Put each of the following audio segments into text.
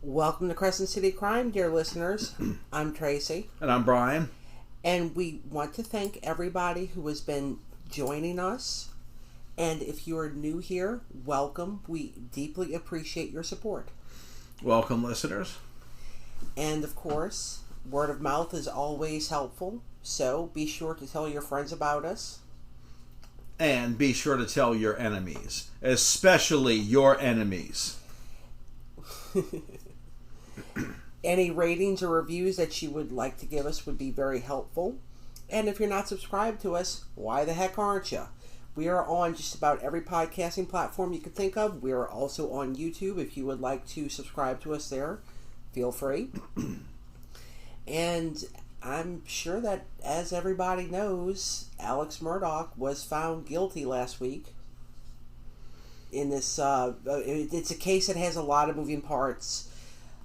Welcome to Crescent City Crime, dear listeners. I'm Tracy. And I'm Brian. And we want to thank everybody who has been joining us. And if you are new here, welcome. We deeply appreciate your support. Welcome, listeners. And of course, word of mouth is always helpful. So be sure to tell your friends about us. And be sure to tell your enemies, especially your enemies. Any ratings or reviews that you would like to give us would be very helpful. And if you're not subscribed to us, why the heck aren't you? We are on just about every podcasting platform you could think of. We are also on YouTube. If you would like to subscribe to us there, feel free. And I'm sure that, as everybody knows, Alex Murdaugh was found guilty last week in this. It's a case that has a lot of moving parts.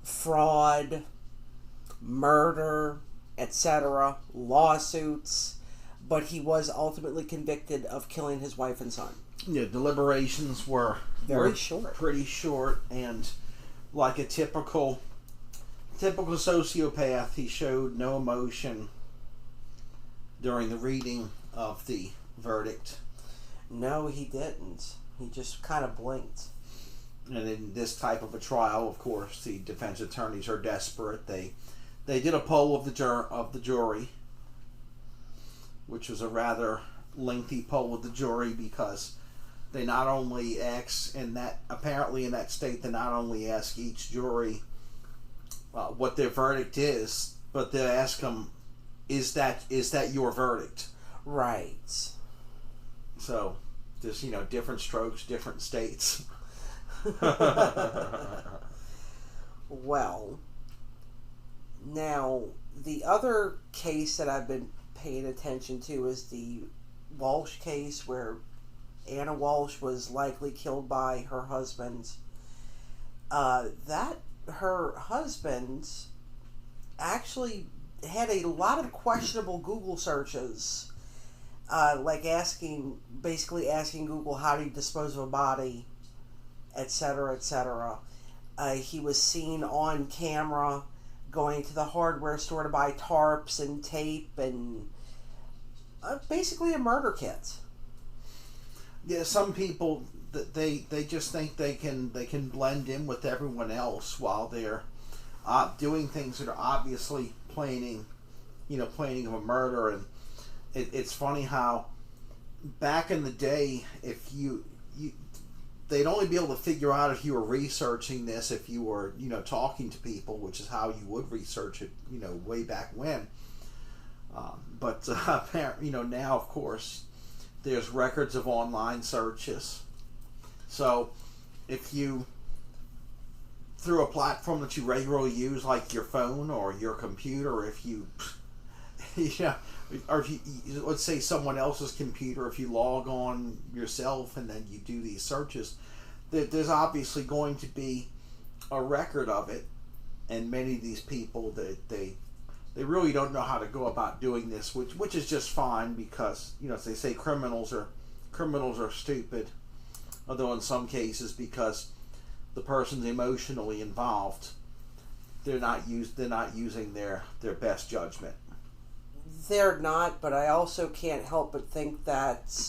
Fraud, murder, etc., lawsuits, but he was ultimately convicted of killing his wife and son. Yeah, deliberations were short. Pretty short, and like a typical sociopath, he showed no emotion during the reading of the verdict. No, he didn't. He just kind of blinked. And in this type of a trial, of course, the defense attorneys are desperate. They did a poll of the jury, which was a rather lengthy poll of the jury because they not only ask in that state, they not only ask each jury what their verdict is, but they ask them, is that your verdict? Right. So there's different strokes, different states. Well, now the other case that I've been paying attention to is the Walsh case, where Anna Walsh was likely killed by her husband. That her husband actually had a lot of questionable Google searches, like basically asking Google, how do you dispose of a body, etc., etc. He was seen on camera going to the hardware store to buy tarps and tape and basically a murder kit. Yeah, some people they just think they can blend in with everyone else while they're doing things that are obviously planning of a murder. And it's funny how back in the day, if they'd only be able to figure out if you were researching this if you were, talking to people, which is how you would research it, way back when. But apparently, now, of course, there's records of online searches. So if you, through a platform that you regularly use, like your phone or your computer, if you, or if you, let's say someone else's computer, if you log on yourself and then you do these searches, there's obviously going to be a record of it. And many of these people, they really don't know how to go about doing this, which is just fine because, as they say, criminals are stupid. Although in some cases, because the person's emotionally involved, they're not using their best judgment. They're not, but I also can't help but think that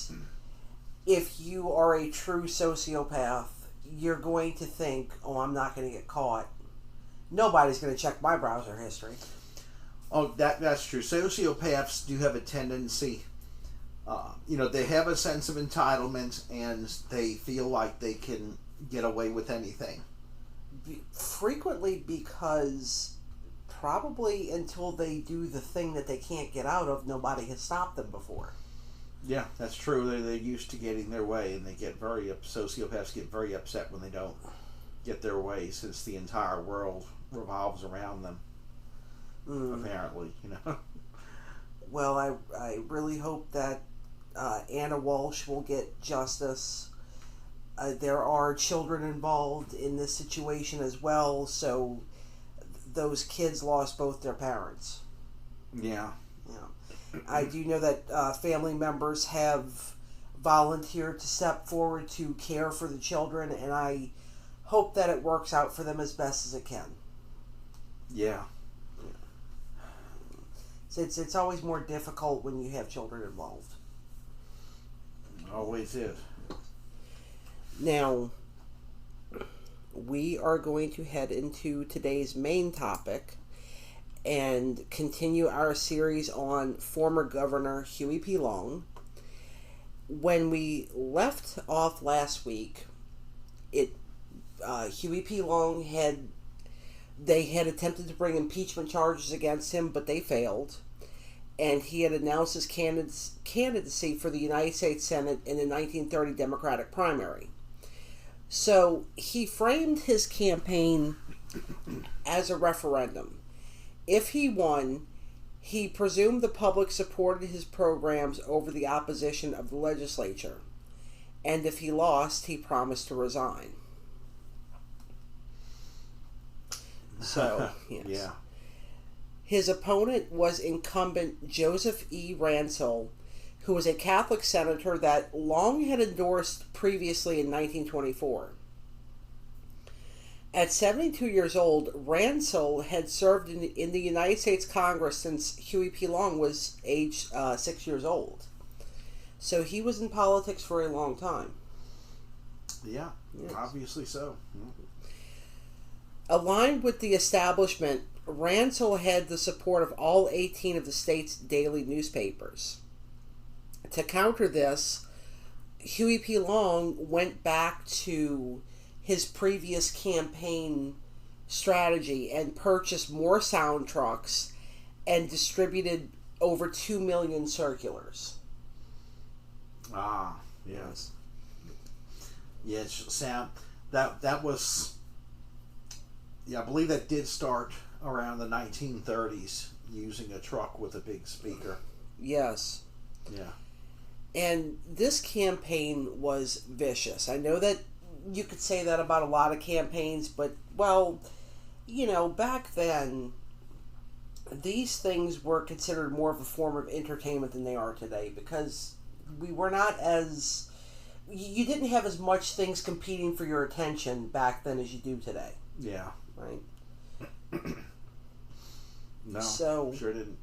if you are a true sociopath, you're going to think, oh, I'm not going to get caught. Nobody's going to check my browser history. Oh, that's true. Sociopaths do have a tendency, they have a sense of entitlement and they feel like they can get away with anything. Frequently because probably until they do the thing that they can't get out of, nobody has stopped them before. Yeah, that's true. They're used to getting their way, and sociopaths get very upset when they don't get their way, since the entire world revolves around them. Apparently, Well, I really hope that Anna Walsh will get justice. There are children involved in this situation as well, so those kids lost both their parents. Yeah. I do know that family members have volunteered to step forward to care for the children, and I hope that it works out for them as best as it can. Yeah. So it's always more difficult when you have children involved. Always is. Now, we are going to head into today's main topic and continue our series on former Governor Huey P. Long. When we left off last week, Huey P. Long had attempted to bring impeachment charges against him, but they failed. And he had announced his candidacy for the United States Senate in the 1930 Democratic primary. So he framed his campaign as a referendum. If he won, he presumed the public supported his programs over the opposition of the legislature. And if he lost, he promised to resign. So, yes. Yeah. His opponent was incumbent Joseph E. Ransell, who was a Catholic senator that Long had endorsed previously in 1924. At 72 years old, Ransell had served in the United States Congress since Huey P. Long was age 6 years old. So he was in politics for a long time. Yeah, yes. Obviously so. Aligned with the establishment, Ransell had the support of all 18 of the state's daily newspapers. To counter this, Huey P. Long went back to his previous campaign strategy and purchased more sound trucks and distributed over 2 million circulars. Ah, yes. Yes, sound that was. Yeah, I believe that did start around the 1930s, using a truck with a big speaker. Yes. Yeah. And this campaign was vicious. I know that you could say that about a lot of campaigns, but, well, you know, back then, these things were considered more of a form of entertainment than they are today, because we were not as... You didn't have as much things competing for your attention back then as you do today. Yeah. Right? No, so, sure didn't.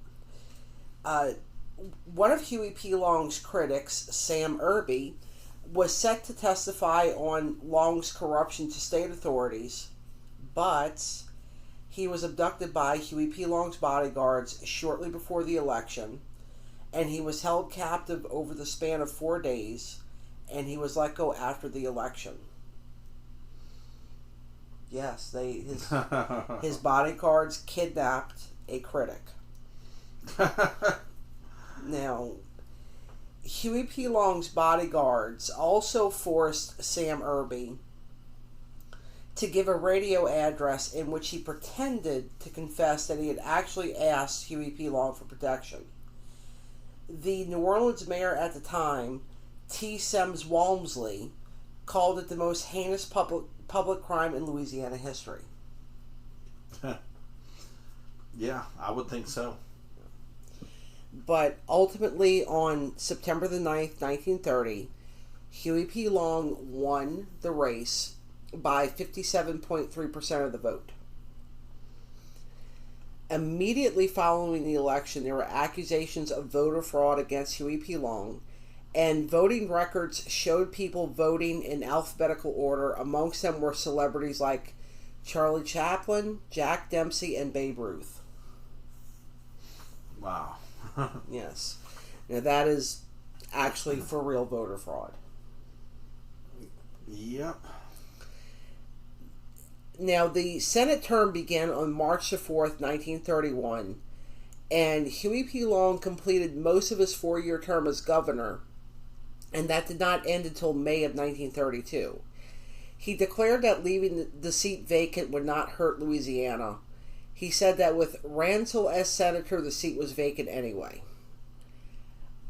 One of Huey P. Long's critics, Sam Irby, was set to testify on Long's corruption to state authorities, but he was abducted by Huey P. Long's bodyguards shortly before the election, and he was held captive over the span of 4 days, and he was let go after the election. Yes, his bodyguards kidnapped a critic. Now, Huey P. Long's bodyguards also forced Sam Irby to give a radio address in which he pretended to confess that he had actually asked Huey P. Long for protection. The New Orleans mayor at the time, T. Semmes Walmsley, called it the most heinous public crime in Louisiana history. Yeah, I would think so. But ultimately, on September the 9th, 1930, Huey P. Long won the race by 57.3% of the vote. Immediately following the election, there were accusations of voter fraud against Huey P. Long, and voting records showed people voting in alphabetical order. Amongst them were celebrities like Charlie Chaplin, Jack Dempsey, and Babe Ruth. Wow. Yes. Now that is actually for real voter fraud. Yep. Now the Senate term began on March the 4th, 1931, and Huey P. Long completed most of his 4-year term as governor, and that did not end until May of 1932. He declared that leaving the seat vacant would not hurt Louisiana. He said that with Ransell as senator, the seat was vacant anyway.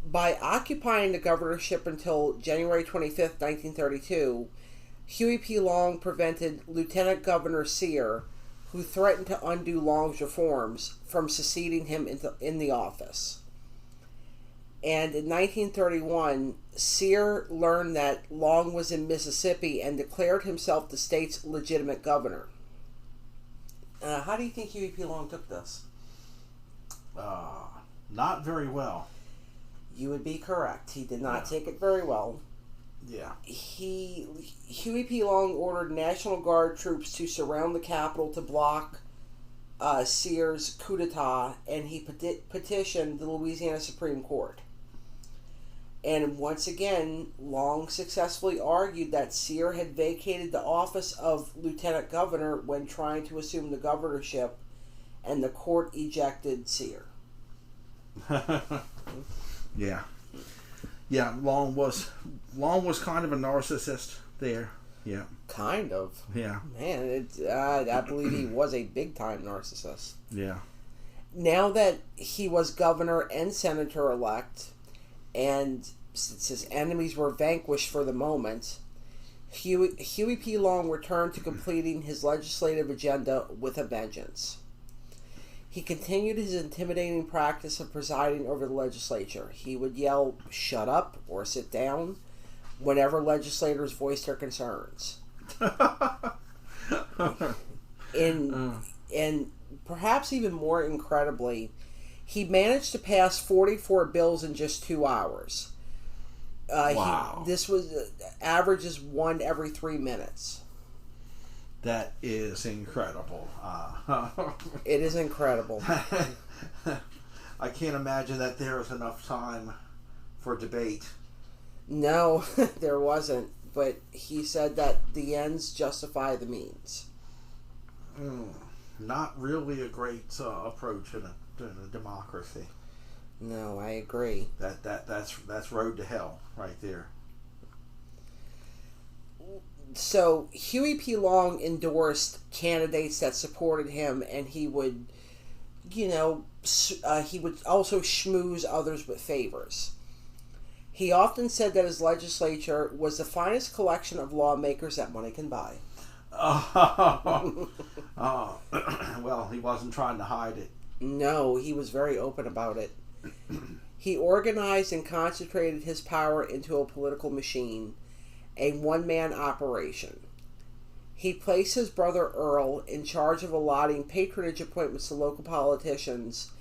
By occupying the governorship until January 25th, 1932, Huey P. Long prevented Lieutenant Governor Sear, who threatened to undo Long's reforms, from succeeding him in the office. And in 1931, Sear learned that Long was in Mississippi and declared himself the state's legitimate governor. How do you think Huey P. Long took this? Not very well. You would be correct. He did not take it very well. Yeah. Huey P. Long ordered National Guard troops to surround the Capitol to block Sears' coup d'etat, and he petitioned the Louisiana Supreme Court. And once again, Long successfully argued that Sear had vacated the office of lieutenant governor when trying to assume the governorship, and the court ejected Sear. Yeah. Yeah, Long was kind of a narcissist there. Yeah. Kind of. Yeah. Man, I believe he was a big-time narcissist. Yeah. Now that he was governor and senator-elect, and since his enemies were vanquished for the moment, Huey P. Long returned to completing his legislative agenda with a vengeance. He continued his intimidating practice of presiding over the legislature. He would yell, "Shut up," or "Sit down," whenever legislators voiced their concerns. And perhaps even more incredibly, he managed to pass 44 bills in just 2 hours. Wow. This was averages one every 3 minutes. That is incredible. It is incredible. I can't imagine that there was enough time for debate. No, there wasn't. But he said that the ends justify the means. Not really a great approach in a democracy. No, I agree. That's road to hell right there. So Huey P. Long endorsed candidates that supported him, and he would, he would also schmooze others with favors. He often said that his legislature was the finest collection of lawmakers that money can buy. Well, he wasn't trying to hide it. No, he was very open about it. He organized and concentrated his power into a political machine, a one-man operation. He placed his brother Earl in charge of allotting patronage appointments to local politicians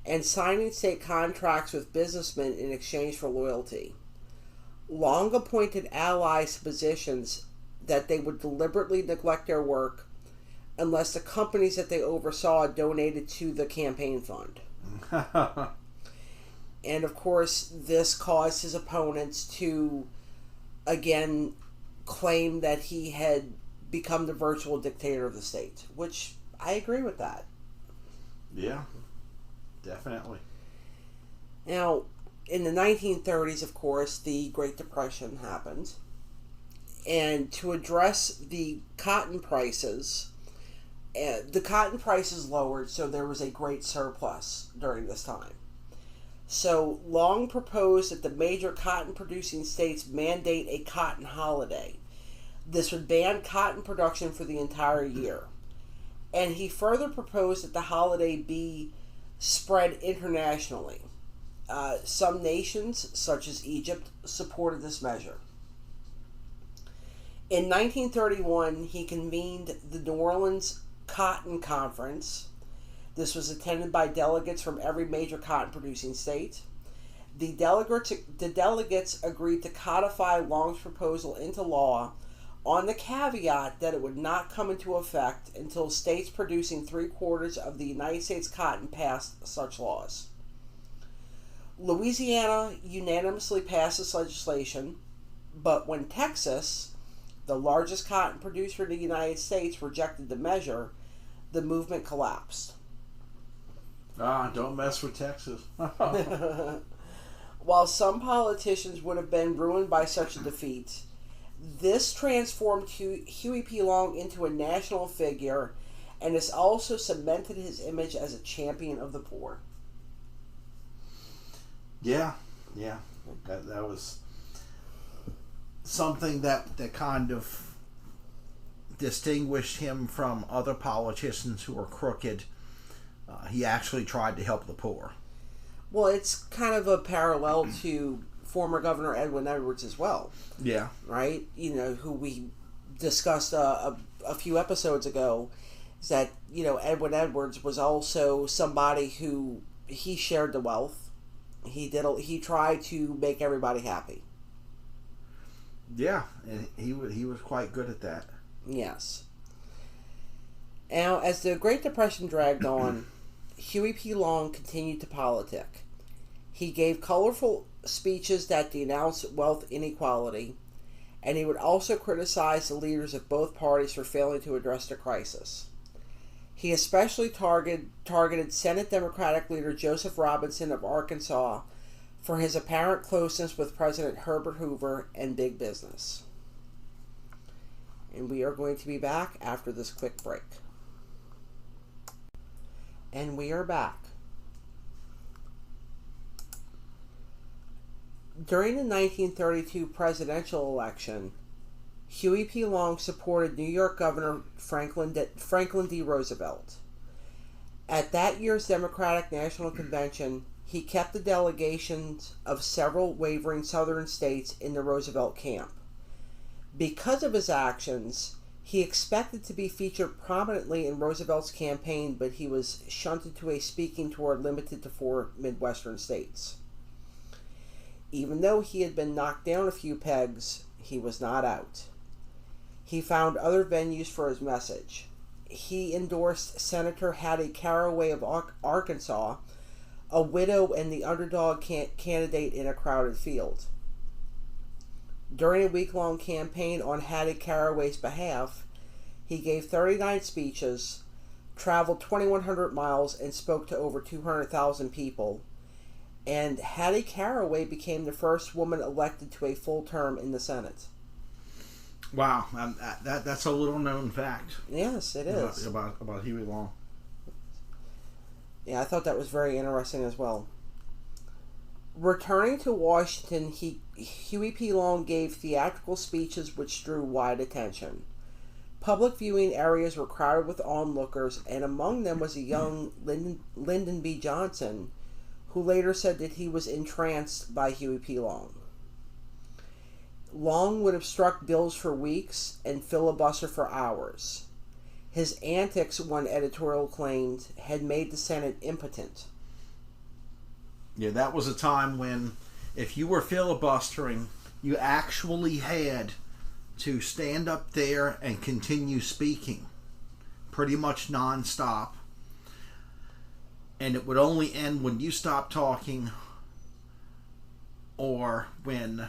and signing state contracts with businessmen in exchange for loyalty. Long appointed allies to positions that they would deliberately neglect their work unless the companies that they oversaw donated to the campaign fund. And of course, this caused his opponents to again claim that he had become the virtual dictator of the state, which I agree with that. Yeah, definitely. Now, in the 1930s, of course, the Great Depression happened. And to address the cotton prices lowered, so there was a great surplus during this time. So Long proposed that the major cotton-producing states mandate a cotton holiday. This would ban cotton production for the entire year. And he further proposed that the holiday be spread internationally. Some nations, such as Egypt, supported this measure. In 1931, he convened the New Orleans Cotton Conference. This was attended by delegates from every major cotton-producing state. The delegates agreed to codify Long's proposal into law on the caveat that it would not come into effect until states producing 3/4 of the United States cotton passed such laws. Louisiana unanimously passed this legislation, but when Texas, the largest cotton producer in the United States, rejected the measure, the movement collapsed. Don't mess with Texas. While some politicians would have been ruined by such a defeat, this transformed Huey P. Long into a national figure, and this also cemented his image as a champion of the poor. Yeah. That was something that kind of distinguished him from other politicians who were crooked. He actually tried to help the poor. Well, it's kind of a parallel to former Governor Edwin Edwards as well. Yeah. Right? Who we discussed a few episodes ago. is that, Edwin Edwards was also somebody who he shared the wealth. He tried to make everybody happy. Yeah, and he was quite good at that. Yes. Now, as the Great Depression dragged on, Huey P. Long continued to politic. He gave colorful speeches that denounced wealth inequality, and he would also criticize the leaders of both parties for failing to address the crisis. He especially targeted Senate Democratic leader Joseph Robinson of Arkansas for his apparent closeness with President Herbert Hoover and big business. And we are going to be back after this quick break. And we are back. During the 1932 presidential election, Huey P. Long supported New York Governor Franklin D. Roosevelt. At that year's Democratic National Convention, he kept the delegations of several wavering southern states in the Roosevelt camp. Because of his actions, he expected to be featured prominently in Roosevelt's campaign, but he was shunted to a speaking tour limited to 4 Midwestern states. Even though he had been knocked down a few pegs, he was not out. He found other venues for his message. He endorsed Senator Hattie Caraway of Arkansas, a widow and the underdog candidate in a crowded field. During a week-long campaign on Hattie Caraway's behalf, he gave 39 speeches, traveled 2,100 miles, and spoke to over 200,000 people. And Hattie Caraway became the first woman elected to a full term in the Senate. Wow, that's a little known fact. Yes, it is. About Huey Long. Yeah, I thought that was very interesting as well. Returning to Washington, Huey P. Long gave theatrical speeches which drew wide attention. Public viewing areas were crowded with onlookers, and among them was a young Lyndon B. Johnson, who later said that he was entranced by Huey P. Long. Long would obstruct bills for weeks and filibuster for hours. His antics, one editorial claimed, had made the Senate impotent. Yeah, that was a time when if you were filibustering, you actually had to stand up there and continue speaking pretty much nonstop. And it would only end when you stopped talking or when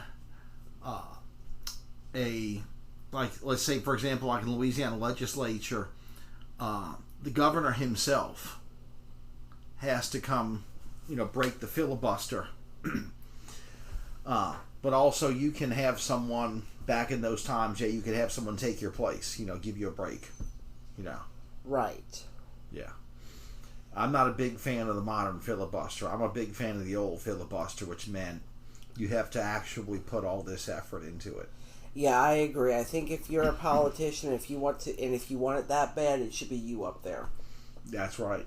let's say, for example, like in the Louisiana legislature, the governor himself has to come, break the filibuster. But also you can have someone, back in those times, you could have someone take your place, give you a break, Right. Yeah. I'm not a big fan of the modern filibuster. I'm a big fan of the old filibuster, which meant you have to actually put all this effort into it. Yeah, I agree. I think if you're a politician, if you want it that bad, it should be you up there. That's right.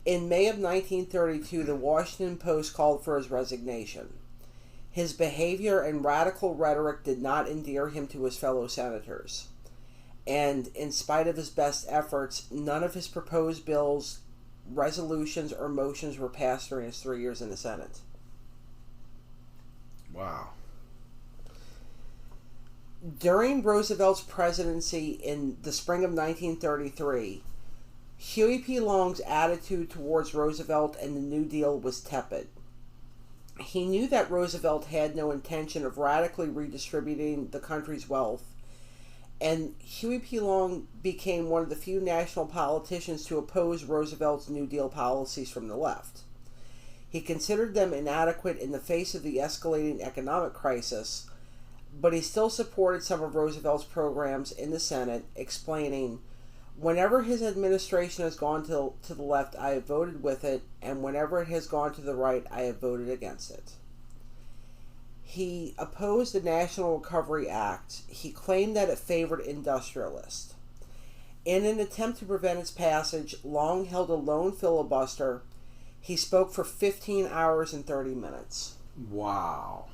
In May of 1932, the Washington Post called for his resignation. His behavior and radical rhetoric did not endear him to his fellow senators. And in spite of his best efforts, none of his proposed bills, resolutions, or motions were passed during his 3 years in the Senate. Wow. During Roosevelt's presidency in the spring of 1933, Huey P. Long's attitude towards Roosevelt and the New Deal was tepid. He knew that Roosevelt had no intention of radically redistributing the country's wealth, and Huey P. Long became one of the few national politicians to oppose Roosevelt's New Deal policies from the left. He considered them inadequate in the face of the escalating economic crisis, but he still supported some of Roosevelt's programs in the Senate, explaining, "Whenever his administration has gone to the left, I have voted with it, and whenever it has gone to the right, I have voted against it." He opposed the National Recovery Act. He claimed that it favored industrialists. In an attempt to prevent its passage, Long held a lone filibuster. He spoke for 15 hours and 30 minutes. Wow.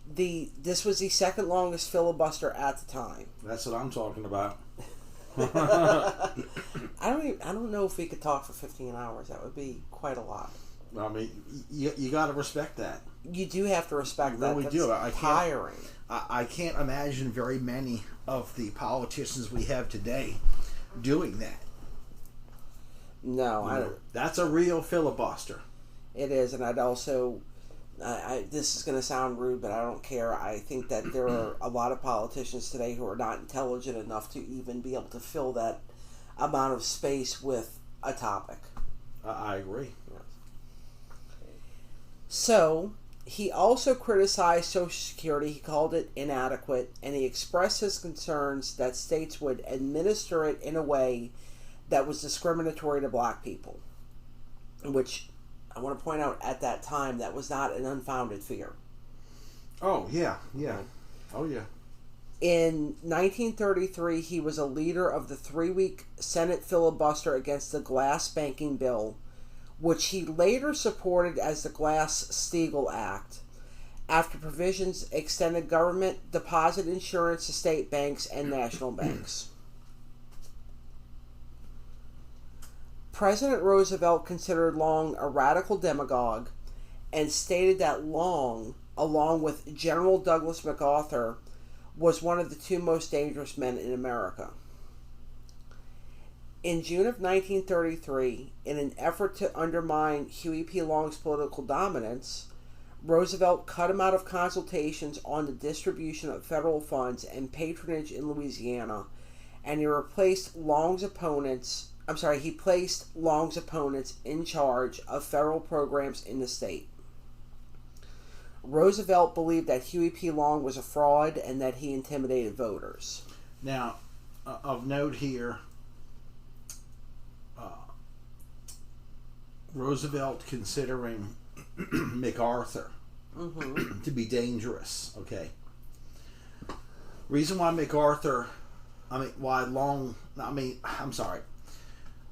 This was the second longest filibuster at the time. That's what I'm talking about. I don't know if we could talk for 15 hours. That would be quite a lot. I mean, you got to respect that. You do have to respect that. Really That's do. tiring. I can't imagine very many of the politicians we have today doing that. No, that's a real filibuster. It is, and I'd also. This is going to sound rude, but I don't care. I think that there are a lot of politicians today who are not intelligent enough to even be able to fill that amount of space with a topic. I agree. Yes. So, he also criticized Social Security. He called it inadequate, and he expressed his concerns that states would administer it in a way that was discriminatory to black people, which I want to point out at that time that was not an unfounded fear. Oh, yeah. Oh, yeah. In 1933, he was a leader of the 3-week Senate filibuster against the Glass Banking Bill, which he later supported as the Glass-Steagall Act, after provisions extended government deposit insurance to state banks and national banks. President Roosevelt considered Long a radical demagogue and stated that Long, along with General Douglas MacArthur, was one of the 2 most dangerous men in America. In June of 1933, in an effort to undermine Huey P. Long's political dominance, Roosevelt cut him out of consultations on the distribution of federal funds and patronage in Louisiana, and he placed Long's opponents in charge of federal programs in the state. Roosevelt believed that Huey P. Long was a fraud and that he intimidated voters. Now, of note here, Roosevelt considering MacArthur to be dangerous. Okay. Reason why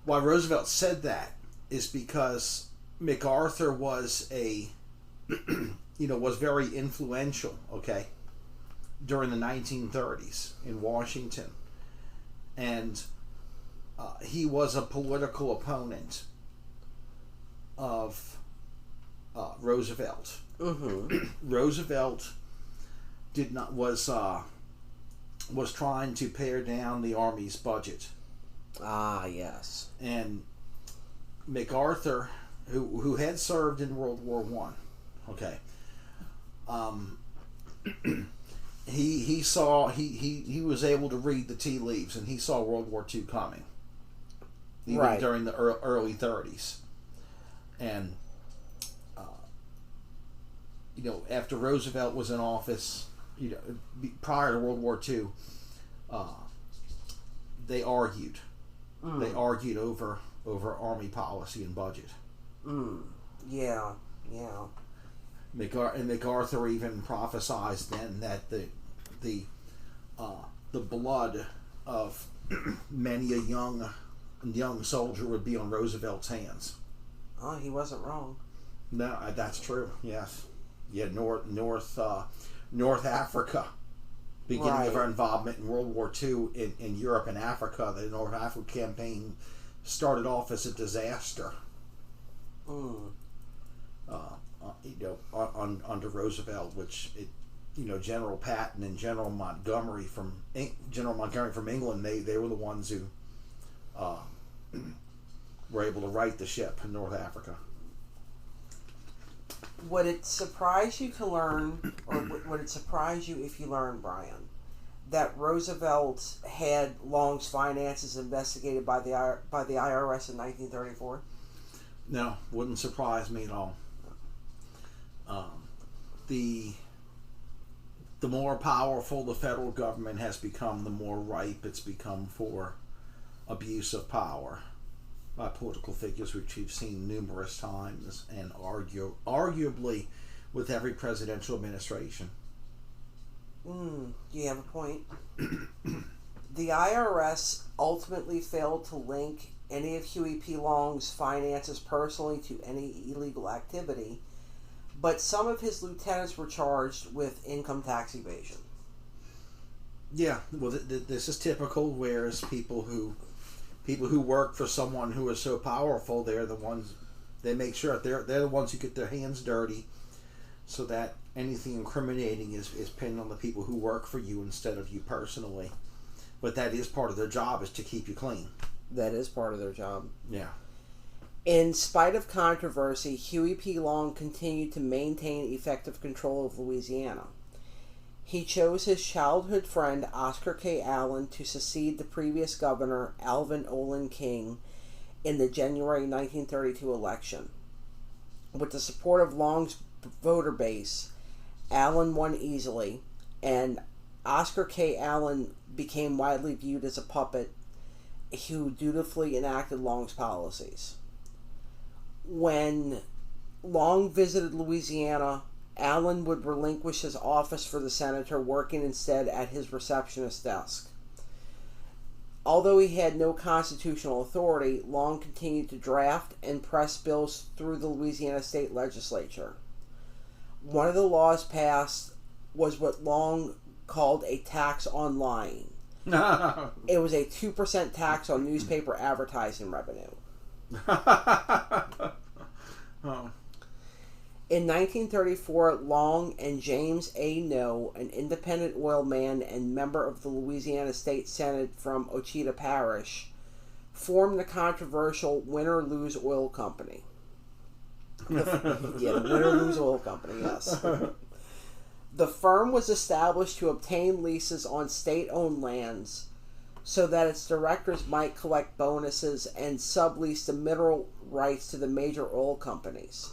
why Roosevelt said that is because MacArthur was was very influential, okay, during the 1930s in Washington. And he was a political opponent of Roosevelt. Roosevelt was trying to pare down the Army's budget. Ah, yes. And MacArthur, who had served in World War One, okay, he was able to read the tea leaves, and he saw World War II coming, even during the early 30s, and after Roosevelt was in office, prior to World War II, they argued. They argued over Army policy and budget. Yeah. MacArthur even prophesied then that the blood of many a young soldier would be on Roosevelt's hands. Oh, he wasn't wrong. No, that's true. Yes, yeah. North Africa. Beginning of our involvement in World War II in Europe and Africa, the North Africa campaign started off as a disaster. Under Roosevelt, which General Patton and General Montgomery from England, they were the ones who were able to right the ship in North Africa. Would it surprise you to learn, or would it surprise you if you learn, Brian, that Roosevelt had Long's finances investigated by the IRS in 1934? No, wouldn't surprise me at all. The more powerful the federal government has become, the more ripe it's become for abuse of power by political figures, which we've seen numerous times, and arguably with every presidential administration. You have a point. The IRS ultimately failed to link any of Huey P. Long's finances personally to any illegal activity, but some of his lieutenants were charged with income tax evasion. Yeah, well, this is typical. Whereas people who work for someone who is so powerful, they're the ones, they make sure that they're the ones who get their hands dirty, so that anything incriminating is pinned on the people who work for you instead of you personally. But that is part of their job, is to keep you clean. That is part of their job. Yeah. In spite of controversy, Huey P. Long continued to maintain effective control of Louisiana. He chose his childhood friend Oscar K. Allen to succeed the previous governor, Alvin Olin King, in the January 1932 election. With the support of Long's voter base, Allen won easily, and Oscar K. Allen became widely viewed as a puppet who dutifully enacted Long's policies. When Long visited Louisiana, Allen would relinquish his office for the senator, working instead at his receptionist's desk. Although he had no constitutional authority, Long continued to draft and press bills through the Louisiana state legislature. One of the laws passed was what Long called a tax on lying. It was a 2% tax on newspaper advertising revenue. Oh. In 1934, Long and James A. Noe, an independent oil man and member of the Louisiana State Senate from Ouachita Parish, formed the controversial Win or Lose Oil Company. The Win or Lose Oil Company, yes. The firm was established to obtain leases on state-owned lands so that its directors might collect bonuses and sublease the mineral rights to the major oil companies.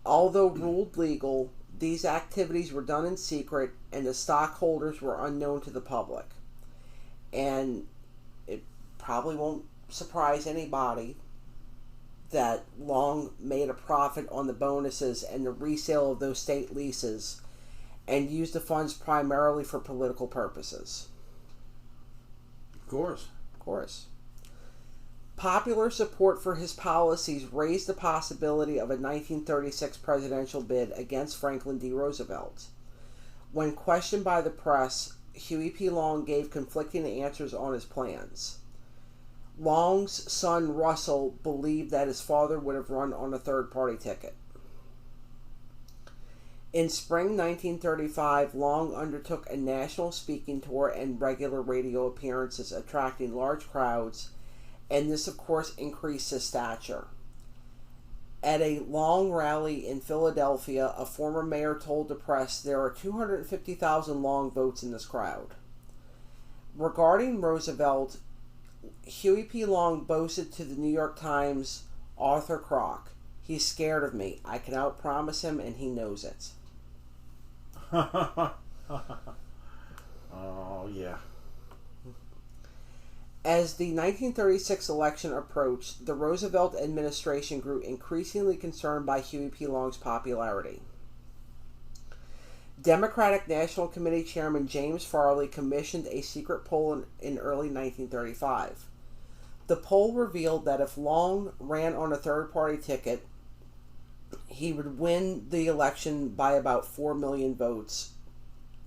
Although ruled legal, these activities were done in secret and the stockholders were unknown to the public. And it probably won't surprise anybody that Long made a profit on the bonuses and the resale of those state leases and used the funds primarily for political purposes. Of course. Of course. Popular support for his policies raised the possibility of a 1936 presidential bid against Franklin D. Roosevelt. When questioned by the press, Huey P. Long gave conflicting answers on his plans. Long's son Russell believed that his father would have run on a third-party ticket. In spring 1935, Long undertook a national speaking tour and regular radio appearances, attracting large crowds, and this, of course, increased his stature. At a Long rally in Philadelphia, a former mayor told the press there are 250,000 Long votes in this crowd. Regarding Roosevelt, Huey P. Long boasted to the New York Times Arthur Kroc, "He's scared of me. I can outpromise him, and he knows it." Oh, yeah. As the 1936 election approached, the Roosevelt administration grew increasingly concerned by Huey P. Long's popularity. Democratic National Committee Chairman James Farley commissioned a secret poll in early 1935. The poll revealed that if Long ran on a third-party ticket, he would win the election by about 4 million votes,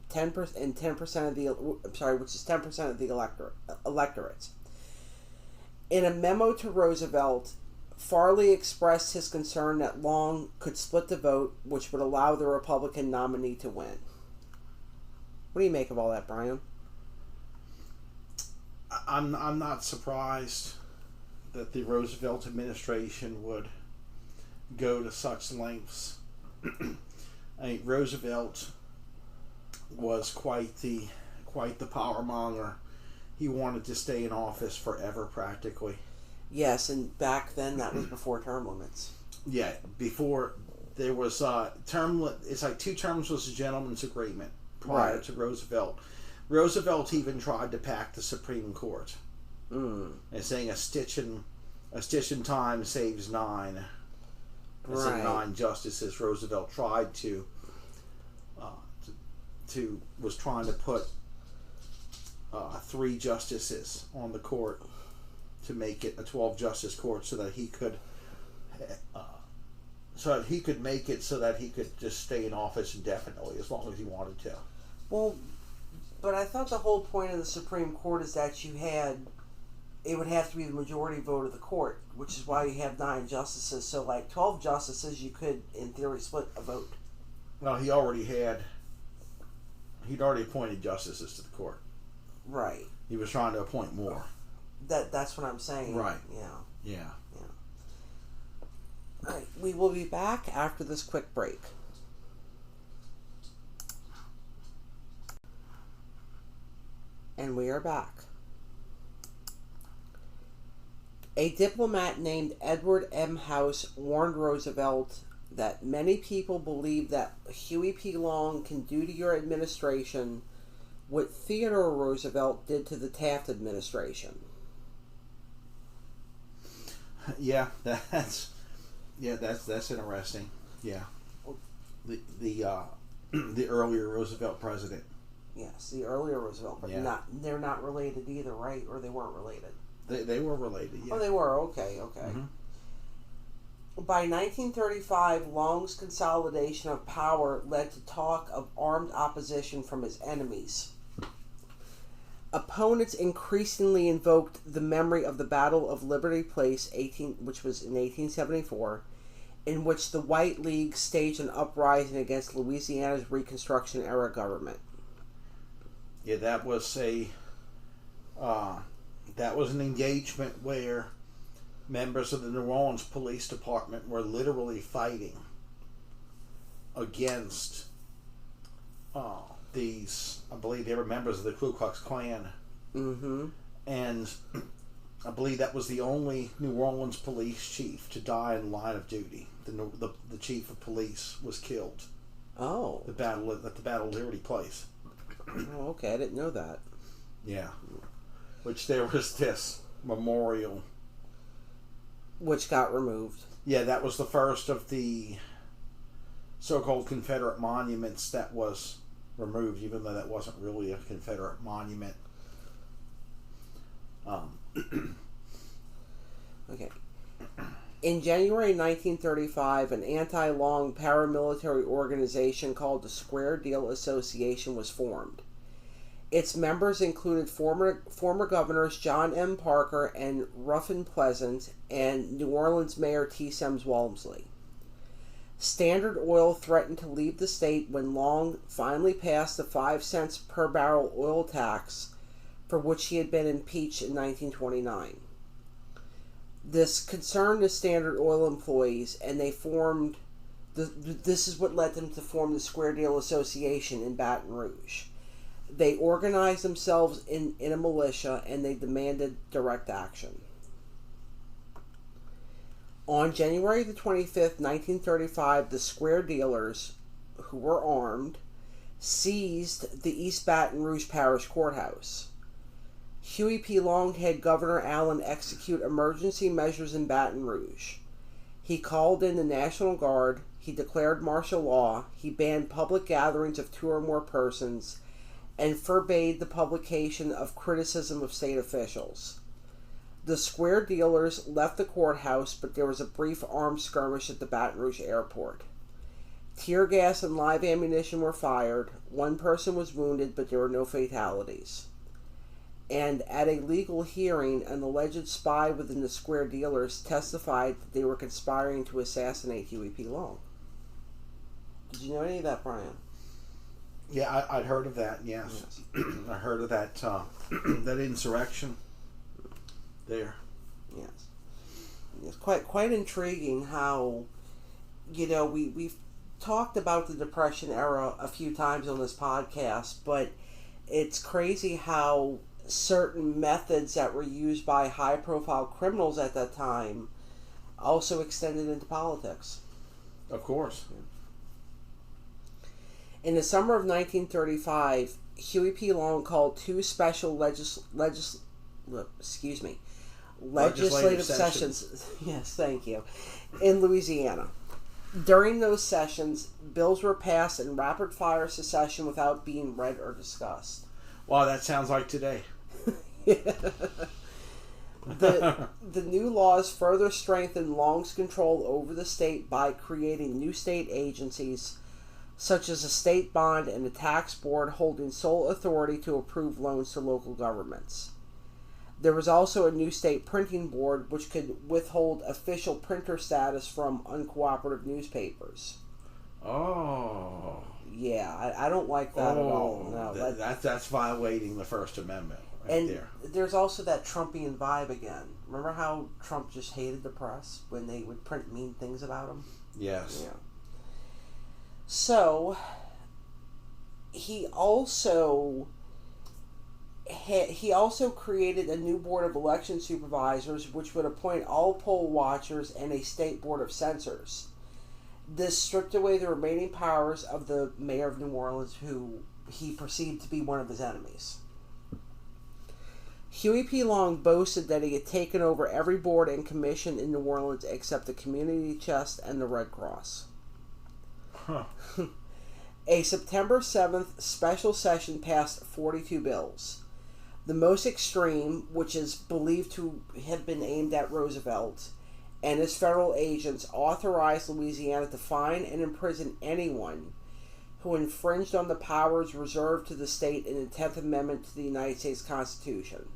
10% of the which is 10% of the electorate. In a memo to Roosevelt, Farley expressed his concern that Long could split the vote, which would allow the Republican nominee to win. What do you make of all that, Brian? I'm not surprised that the Roosevelt administration would go to such lengths. I mean, Roosevelt was quite the power monger. He wanted to stay in office forever, practically. Yes, and back then that was before term limits. Yeah, before there was it's like 2 terms was a gentleman's agreement prior to Roosevelt. Roosevelt even tried to pack the Supreme Court, and saying a stitch in time saves 9. Right. 9 justices. Roosevelt tried was trying to put 3 justices on the court to make it a 12-justice court, so that he could make it so that he could just stay in office indefinitely as long as he wanted to. Well, But I thought the whole point of the Supreme Court is that it would have to be the majority vote of the court, which is why you have 9 justices. So, like 12 justices, you could, in theory, split a vote. Well, he'd already appointed justices to the court. Right. He was trying to appoint more. That's what I'm saying. Right. Yeah. All right. We will be back after this quick break. And we are back. A diplomat named Edward M. House warned Roosevelt that many people believe that Huey P. Long can do to your administration what Theodore Roosevelt did to the Taft administration. Yeah, that's interesting. Yeah, the earlier Roosevelt president. Yes, the earlier Roosevelt, but they're not related either, right? Or they weren't related. They were related. Yeah. Oh, they were. Okay. Mm-hmm. By 1935, Long's consolidation of power led to talk of armed opposition from his enemies. Opponents increasingly invoked the memory of the Battle of Liberty Place, which was in 1874, in which the White League staged an uprising against Louisiana's Reconstruction-era government. Yeah, that was an engagement where members of the New Orleans Police Department were literally fighting against these. I believe they were members of the Ku Klux Klan. Mm-hmm. And I believe that was the only New Orleans police chief to die in line of duty. The chief of police was killed. Oh. At the Battle of Liberty Place. Oh, okay. I didn't know that. Yeah. Which there was this memorial. Which got removed. Yeah, that was the first of the so-called Confederate monuments that was removed, even though that wasn't really a Confederate monument. Okay. In January 1935, an anti-Long paramilitary organization called the Square Deal Association was formed. Its members included former governors John M. Parker and Ruffin Pleasant and New Orleans Mayor T. Semmes Walmsley. Standard Oil threatened to leave the state when Long finally passed the 5 cents per barrel oil tax for which he had been impeached in 1929. This concerned the Standard Oil employees, and they formed. This is what led them to form the Square Deal Association in Baton Rouge. They organized themselves in a militia, and they demanded direct action. On January the 25th, 1935, the Square Dealers, who were armed, seized the East Baton Rouge Parish Courthouse. Huey P. Long had Governor Allen execute emergency measures in Baton Rouge. He called in the National Guard, he declared martial law, he banned public gatherings of 2 or more persons, and forbade the publication of criticism of state officials. The Square Dealers left the courthouse, but there was a brief armed skirmish at the Baton Rouge airport. Tear gas and live ammunition were fired. 1 person was wounded, but there were no fatalities. And at a legal hearing, an alleged spy within the Square Dealers testified that they were conspiring to assassinate Huey P. Long. Did you know any of that, Brian? Yeah, I'd heard of that, yes. I heard of that that insurrection there. Yes. It's quite intriguing how, we've talked about the Depression era a few times on this podcast, but it's crazy how certain methods that were used by high-profile criminals at that time also extended into politics. Of course. In the summer of 1935, Huey P. Long called 2 special legislative sessions. Yes, thank you. In Louisiana. During those sessions, bills were passed in rapid-fire succession without being read or discussed. Wow, that sounds like today. The new laws further strengthened Long's control over the state by creating new state agencies such as a state bond and a tax board holding sole authority to approve loans to local governments. There was also a new state printing board which could withhold official printer status from uncooperative newspapers. Oh. Yeah, I don't like that at all. No, that's violating the First Amendment right and there. There's also that Trumpian vibe again. Remember how Trump just hated the press when they would print mean things about him? Yes. Yeah. So, he also created a new board of election supervisors which would appoint all poll watchers and a state board of censors. This stripped away the remaining powers of the mayor of New Orleans, who he perceived to be one of his enemies. Huey P. Long boasted that he had taken over every board and commission in New Orleans except the Community Chest and the Red Cross. Huh. A September 7th special session passed 42 bills. The most extreme, which is believed to have been aimed at Roosevelt and his federal agents, authorized Louisiana to fine and imprison anyone who infringed on the powers reserved to the state in the 10th Amendment to the United States Constitution.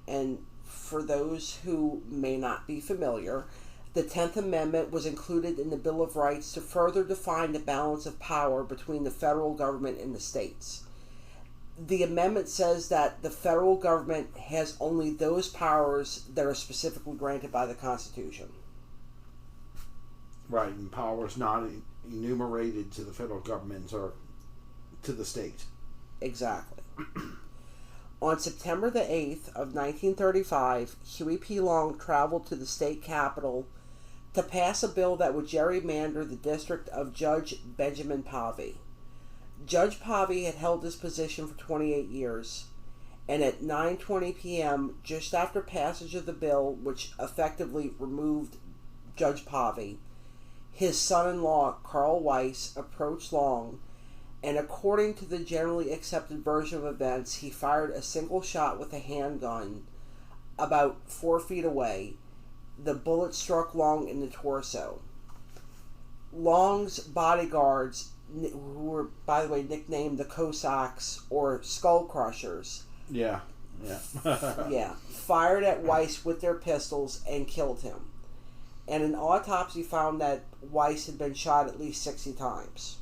And for those who may not be familiar, the 10th Amendment was included in the Bill of Rights to further define the balance of power between the federal government and the states. The amendment says that the federal government has only those powers that are specifically granted by the Constitution. Right, and powers not enumerated to the federal government or to the state. Exactly. On September the 8th of 1935, Huey P. Long traveled to the state capitol to pass a bill that would gerrymander the district of Judge Benjamin Pavey. Judge Pavey had held this position for 28 years, and at 9:20 p.m., just after passage of the bill, which effectively removed Judge Pavey, his son-in-law, Carl Weiss, approached Long, and according to the generally accepted version of events, he fired a single shot with a handgun about 4 feet away. The bullet struck Long in the torso. Long's bodyguards, who were, by the way, nicknamed the Cossacks or Skull Crushers, yeah, fired at Weiss with their pistols and killed him. And an autopsy found that Weiss had been shot at least 60 times.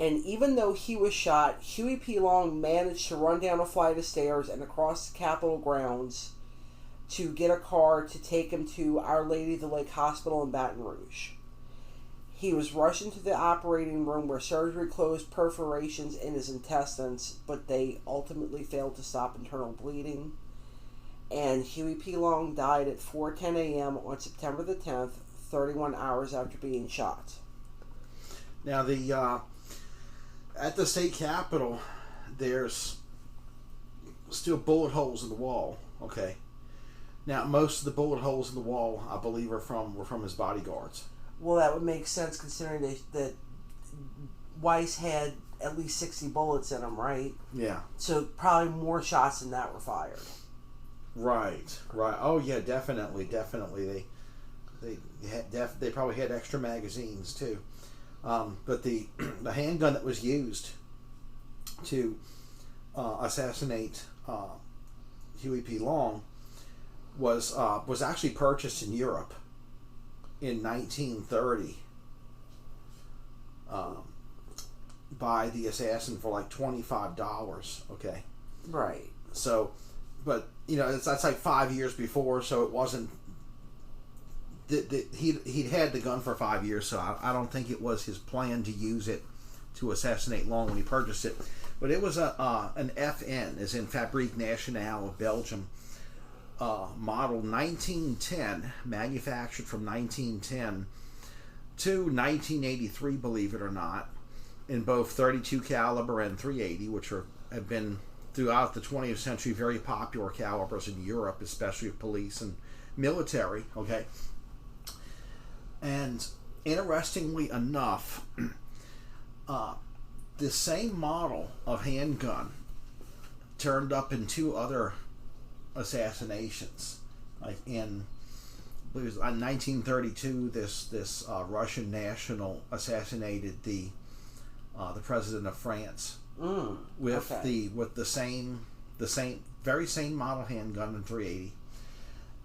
And even though he was shot, Huey P. Long managed to run down a flight of stairs and across the Capitol grounds to get a car to take him to Our Lady of the Lake Hospital in Baton Rouge. He was rushed into the operating room where surgery closed perforations in his intestines, but they ultimately failed to stop internal bleeding. And Huey P. Long died at 4:10 a.m. on September the 10th, 31 hours after being shot. Now, at the state capitol, there's still bullet holes in the wall. Okay. Now, most of the bullet holes in the wall, I believe, were from his bodyguards. Well, that would make sense considering that Weiss had at least 60 bullets in him, right? Yeah. So probably more shots than that were fired. Right. Oh yeah, definitely. They probably had extra magazines too. But the handgun that was used to assassinate Huey P. Long was actually purchased in Europe in 1930 by the assassin for like $25. Okay. Right. So, but that's like 5 years before, so it wasn't. He'd had the gun for 5 years, so I don't think it was his plan to use it to assassinate Long when he purchased it. But it was an FN, as in Fabrique Nationale of Belgium, model 1910, manufactured from 1910 to 1983, believe it or not, in both 32 caliber and 380, which have been throughout the 20th century very popular calibers in Europe, especially of police and military. Okay. And interestingly enough, the same model of handgun turned up in two other assassinations, like in it was in 1932. This Russian national assassinated the president of France with the same very same model handgun in .380,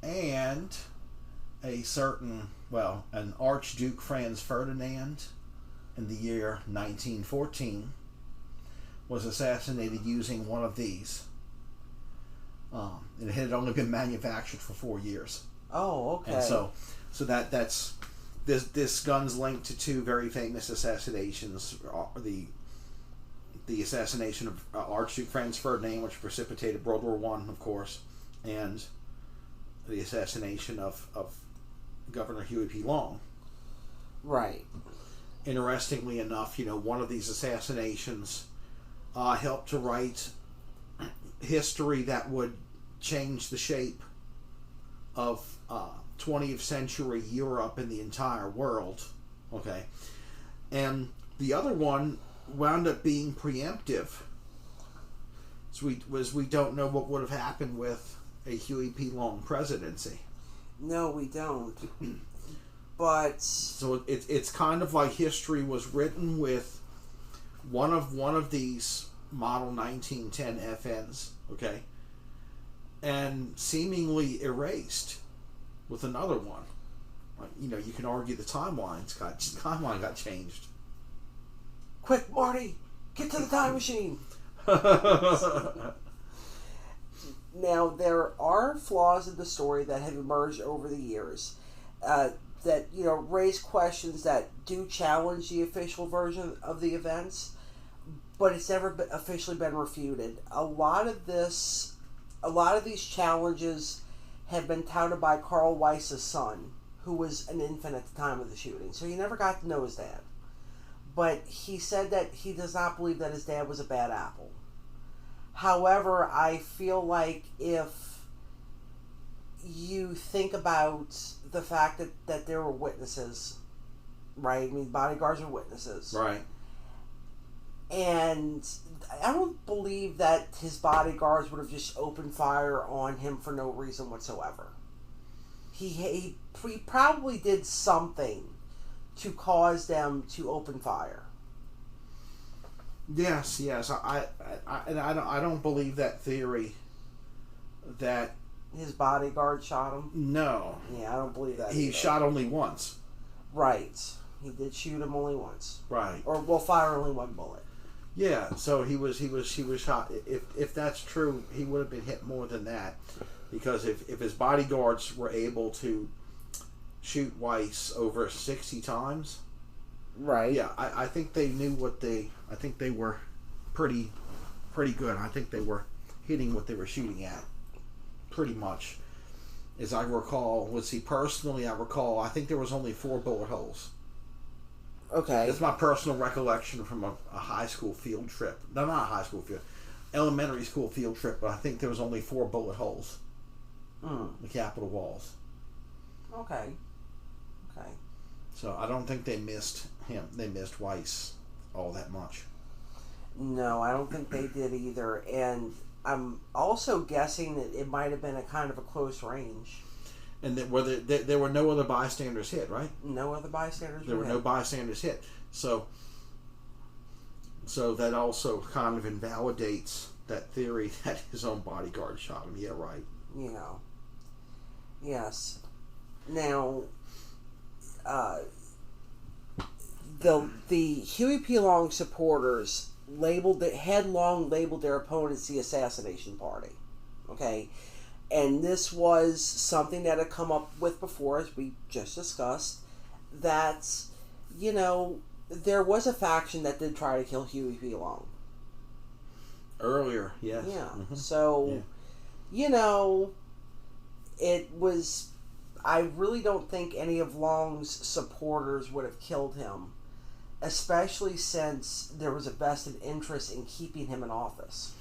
and an Archduke Franz Ferdinand in the year 1914 was assassinated using one of these. And it had only been manufactured for 4 years. Oh, okay. And so that's this gun's linked to two very famous assassinations: the assassination of Archduke Franz Ferdinand, which precipitated World War One, of course, and the assassination of Governor Huey P. Long. Right. Interestingly enough, one of these assassinations helped to write history that would change the shape of 20th century Europe and the entire world. Okay. And the other one wound up being preemptive. So we don't know what would have happened with a Huey P. Long presidency. No, we don't. But so it's kind of like history was written with one of these model 1910 FNs, okay, and seemingly erased with another one. Like, you can argue the timeline got changed. Quick, Marty, get to the time machine. Now, there are flaws in the story that have emerged over the years that raise questions that do challenge the official version of the events, but it's never officially been refuted. A lot of these challenges have been touted by Carl Weiss's son, who was an infant at the time of the shooting, so he never got to know his dad. But he said that he does not believe that his dad was a bad apple. However, I feel like if you think about the fact that there were witnesses, right? I mean, bodyguards are witnesses. Right. And I don't believe that his bodyguards would have just opened fire on him for no reason whatsoever. He probably did something to cause them to open fire. Yes. I don't believe that theory that his bodyguard shot him. No. Yeah, I don't believe that. He shot only once. Right. He did shoot him only once. Right. Or fire only one bullet. Yeah. So he was shot. If that's true, he would have been hit more than that, because if his bodyguards were able to shoot Weiss over 60 times. Right. Yeah, I think they knew I think they were pretty good. I think they were hitting what they were shooting at, pretty much. As I recall, I think there was only 4 bullet holes. Okay. That's my personal recollection from a high school field trip. No, not a high school field. Elementary school field trip, but I think there was only 4 bullet holes. The Capitol walls. Okay. So I don't think they missed him. They missed Weiss all that much. No, I don't think they did either. And I'm also guessing that it might have been a kind of a close range. And that there were no other bystanders hit, right? No other bystanders. There were no bystanders hit. So that also kind of invalidates that theory that his own bodyguard shot him. Yeah, right. Yes. Now, the Huey P. Long supporters had long labeled their opponents the assassination party. Okay, and this was something that had come up with before, as we just discussed. That there was a faction that did try to kill Huey P. Long earlier. Yes. Yeah. Mm-hmm. So, it was. I really don't think any of Long's supporters would have killed him, especially since there was a vested interest in keeping him in office.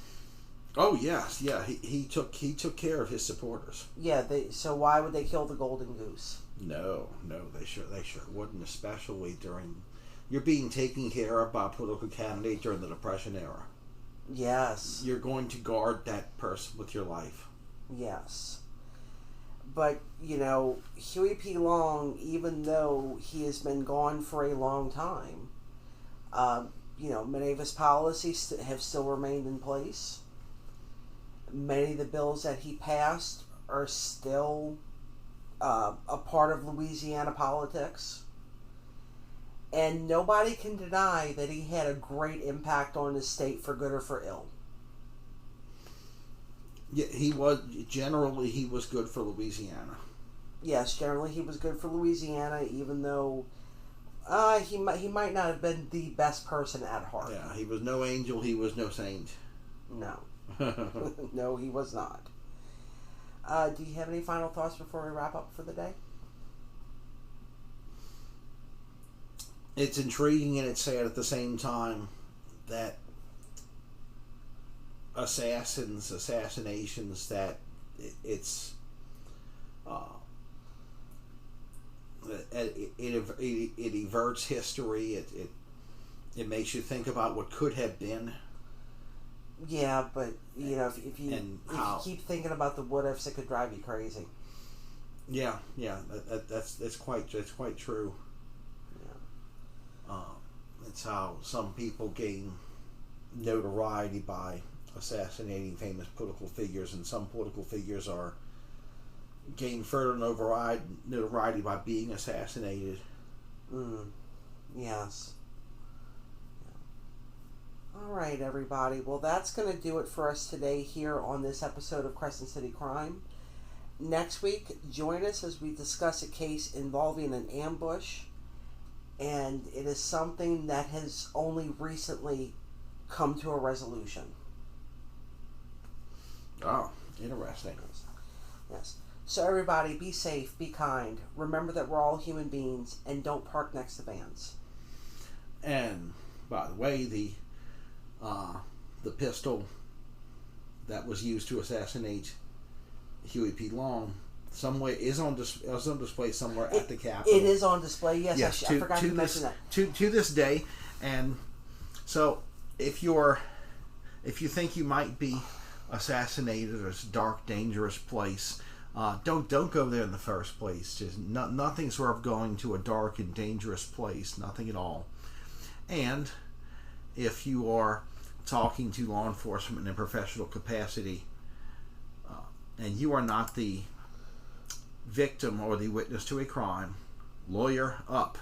Oh yes, yeah. He took care of his supporters. Yeah. So why would they kill the Golden Goose? No, they sure wouldn't, especially during. You're being taken care of by a political candidate during the Depression era. Yes. You're going to guard that person with your life. Yes. But, Huey P. Long, even though he has been gone for a long time, many of his policies have still remained in place. Many of the bills that he passed are still a part of Louisiana politics. And nobody can deny that he had a great impact on the state for good or for ill. Yeah, he was good for Louisiana. Yes, generally he was good for Louisiana, even though he might not have been the best person at heart. Yeah, he was no angel, he was no saint. No. No, he was not. Do you have any final thoughts before we wrap up for the day? It's intriguing and it's sad at the same time that assassinations, that it everts history. It makes you think about what could have been. Yeah, but if you keep thinking about the what ifs, it could drive you crazy. Yeah, that's quite true. It's how some people gain notoriety by assassinating famous political figures, and some political figures gain further notoriety by being assassinated. Yes. All right, everybody. Well, that's going to do it for us today here on this episode of Crescent City Crime. Next week, join us as we discuss a case involving an ambush, and it is something that has only recently come to a resolution. Oh, interesting. Yes. So everybody, be safe, be kind. Remember that we're all human beings, and don't park next to vans. And by the way, the pistol that was used to assassinate Huey P. Long is on display somewhere at the Capitol. It is on display. Yes, I forgot to mention that. To this day, and so if you think you might be assassinated or it's a dark, dangerous place, don't go there in the first place. Just nothing's worth going to a dark and dangerous place. Nothing at all. And if you are talking to law enforcement in a professional capacity, and you are not the victim or the witness to a crime, lawyer up.